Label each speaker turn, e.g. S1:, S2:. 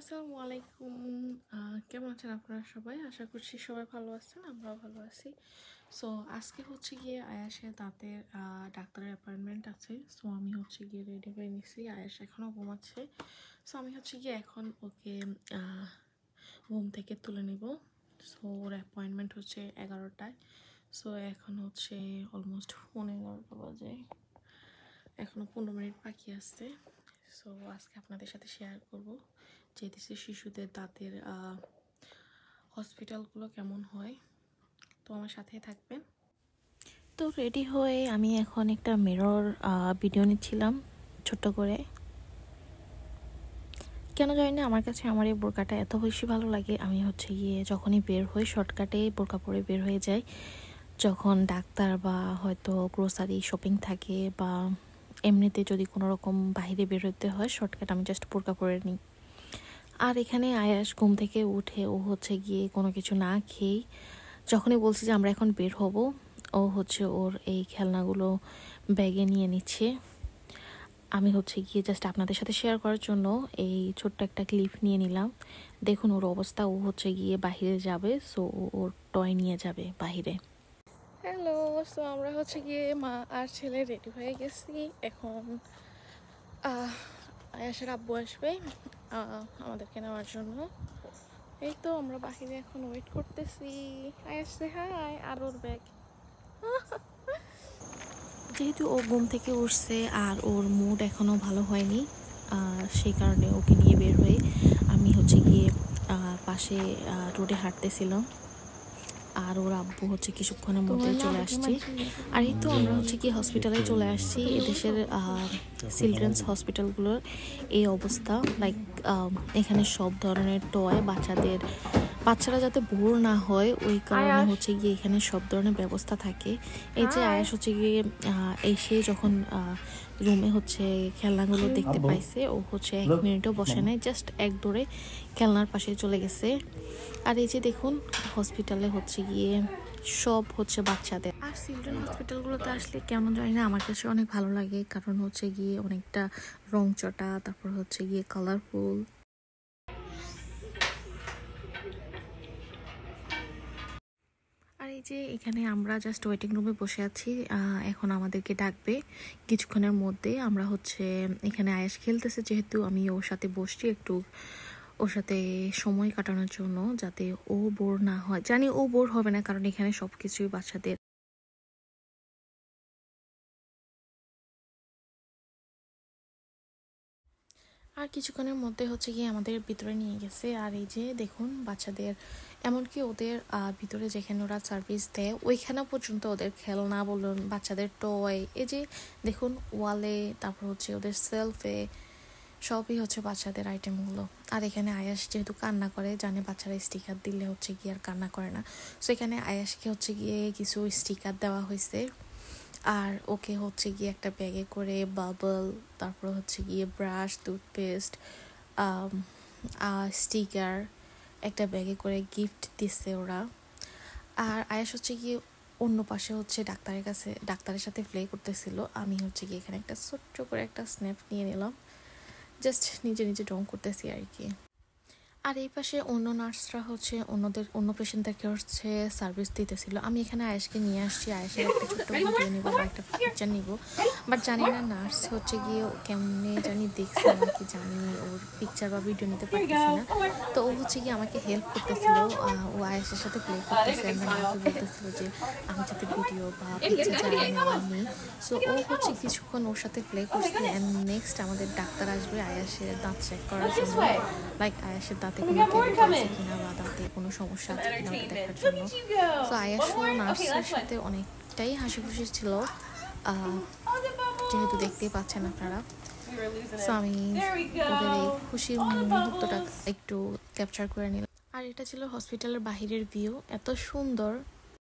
S1: আসসালামু আলাইকুম। কেমন আছেন আপনারা সবাই? আশা করছি সবাই ভালো আছেন, আমরাও ভালো আছি। সো আজকে হচ্ছে গিয়ে আয়াসের দাঁতের ডাক্তারের অ্যাপয়েন্টমেন্ট আছে। সো আমি হচ্ছে গিয়ে রেডি হয়ে নিছি। আয়াস এখনও ঘুমাচ্ছে। সো আমি হচ্ছে গিয়ে এখন ওকে ঘুম থেকে তুলে নিব। সো ওর অ্যাপয়েন্টমেন্ট হচ্ছে 11টায়। সো এখন হচ্ছে অলমোস্ট 11:15 বাজে, এখনও 15 মিনিট বাকি আছে। সো আজকে আপনাদের সাথে শেয়ার করব যে দেশে শিশুদের দাঁতের হসপিটালগুলো কেমন হয়। তো আমার সাথেই থাকবেন।
S2: তো রেডি হয়ে আমি এখন একটা মিরর ভিডিও নিচ্ছিলাম ছোট্ট করে। কেন জানি না আমার কাছে আমার এই বোরকাটা এত বেশি ভালো লাগে। আমি হচ্ছে গিয়ে যখনই বের হই শর্টকাটে বোরকা পরে বের হয়ে যাই, যখন ডাক্তার বা হয়তো গ্রোসারি শপিং থাকে বা এমনিতে যদি কোনো রকম বাইরে বের হতে হয় শর্টকাট আমি জাস্ট বোরকা পরে নিই। আর এখানে আয়াস ঘুম থেকে উঠে ও হচ্ছে গিয়ে কোনো কিছু না খেয়েই যখনই বলছি যে আমরা এখন বের হব, ও হচ্ছে ওর এই খেলনাগুলো ব্যাগে নিয়ে নিচ্ছে। আমি হচ্ছে গিয়ে জাস্ট আপনাদের সাথে শেয়ার করার জন্য এই ছোট্ট একটা ক্লিপ নিয়ে নিলাম। দেখুন ওর অবস্থা, ও হচ্ছে গিয়ে বাহিরে যাবে, সো ওর টয় নিয়ে যাবে বাহিরে।
S1: হ্যালো। সো আমরা হচ্ছে গিয়ে মা আর ছেলে রেডি হয়ে গেছি। এখন আয়াসের আব্বু আসবে আমাদেরকে নেওয়ার জন্য। এই তো আমরা বাহিরে এখন ওয়েট করতেছি। আয়াস সে হাই। আর ওর ব্যাগ।
S2: যেহেতু ও ঘুম থেকে উঠছে আর ওর মুড এখনও ভালো হয়নি, সেই কারণে ওকে নিয়ে বের হয়ে আমি হচ্ছে গিয়ে পাশে রোডে হাঁটতেছিলাম। আর ওর আব্বু হচ্ছে কিছুক্ষণের মধ্যে চলে আসছে। আর এই তো আমরা হচ্ছে কি হসপিটালে চলে আসছি। এদেশের চিলড্রেন্স হসপিটালগুলোর এই অবস্থা, লাইক এখানে সব ধরনের টয় বাচ্চারা যাতে বোর না হয় ওই কারণে হচ্ছে গিয়ে এখানে সব ধরনের ব্যবস্থা থাকে। এই যে আয়াস হচ্ছে গিয়ে এসে যখন রুমে হচ্ছে খেলনাগুলো দেখতে পাইছে, ও হচ্ছে 1 মিনিটও বসে নাই, জাস্ট এক দৌড়ে খেলনার পাশে চলে গেছে। আর এই যে দেখুন হসপিটালে হচ্ছে গিয়ে সব হচ্ছে বাচ্চাদের। আর চিলড্রেন হসপিটালগুলোতে আসলে কেমন জানি না আমার কাছে অনেক ভালো লাগে, কারণ হচ্ছে গিয়ে অনেকটা রংচটা, তারপর হচ্ছে গিয়ে কালারফুল। আর এই যে এখানে আমরা জাস্ট ওয়েটিং রুমে বসে আছি। এখন আমাদেরকে ডাকবে কিছুক্ষণের মধ্যে। আমরা হচ্ছে এখানে আয়াস খেলতেছে, যেহেতু আমি ওর সাথে বসছি একটু ওর সাথে সময় কাটানোর জন্য, যাতে ও বোর না হয়। জানি ও বোর হবে না, কারণ এখানে সবকিছুই বাচ্চাদের। আর কিছুক্ষণের মধ্যে হচ্ছে গিয়ে আমাদের ভিতরে নিয়ে গেছে। আর এই যে দেখুন বাচ্চাদের, এমনকি ওদের ভিতরে যেখানে ওরা সার্ভিস দেয় ওইখানে পর্যন্ত ওদের খেলনা বলুন, বাচ্চাদের টয়, এই যে দেখুন ওয়ালে, তারপর হচ্ছে ওদের সেলফে, সবই হচ্ছে বাচ্চাদের আইটেমগুলো। আর এখানে আয়াস যেহেতু কান্না করে, জানে বাচ্চারা স্টিকার দিলে হচ্ছে গিয়ে আর কান্না করে না, সো এখানে আয়াসকে হচ্ছে গিয়ে কিছু স্টিকার দেওয়া হয়েছে। আর ওকে হচ্ছে গিয়ে একটা ব্যাগে করে বাবল, তারপর হচ্ছে গিয়ে ব্রাশ, টুথপেস্ট, স্টিকার একটা ব্যাগে করে গিফট দিচ্ছে ওরা। আর আয়াস হচ্ছে গিয়ে অন্য পাশে হচ্ছে ডাক্তারের সাথে প্লে করতেছিল। আমি হচ্ছে গিয়ে এখানে একটা ছোট্ট করে একটা স্ন্যাপ নিয়ে নিলাম, জাস্ট নিজে নিজে ড্রং করতেছি আর কি। আর এই পাশে অন্য নার্সরা হচ্ছে অন্য পেশেন্টদেরকে হচ্ছে সার্ভিস দিতেছিল। আমি এখানে আয়েশকে নিয়ে আসছি, আয়েশের একটা ছোট্ট ভিডিও নিব বা একটা পিকচার নিব, বাট জানি না নার্স হচ্ছে গিয়ে কেমনে জানি দেখছে আমাকে, জানি ওর পিকচার বা ভিডিও নিতে পারতেছি না। তো ও হচ্ছে গিয়ে আমাকে হেল্প করতেছিল, ও আয়েশের সাথে প্লে করতেছে, আমাকে বলতেছিল যে আমি যাতে ভিডিও বা পিকচার যারা নেওয়ার নেই। সো ও হচ্ছে কিছুক্ষণ ওর সাথে প্লে করছে। অ্যান্ড নেক্সট আমাদের ডাক্তার আসবে আয়েশের দাঁত চেক করার জন্য, লাইক আয়েশের দাঁতে কোনো ক্যাভিটি আছে কিনা বা দাঁতে কোনো সমস্যা আছে কিনা ওটা দেখার জন্য। তো আয়াসও নার্সের সাথে অনেকটাই হাসি খুশি ছিল, যেহেতু দেখতেই পাচ্ছেন আপনারা। সো আমি ওদের এই খুশির মুহূর্তটা একটু ক্যাপচার করে নিলাম। আর এটা ছিল হসপিটালের বাহিরের ভিউ, এত সুন্দর।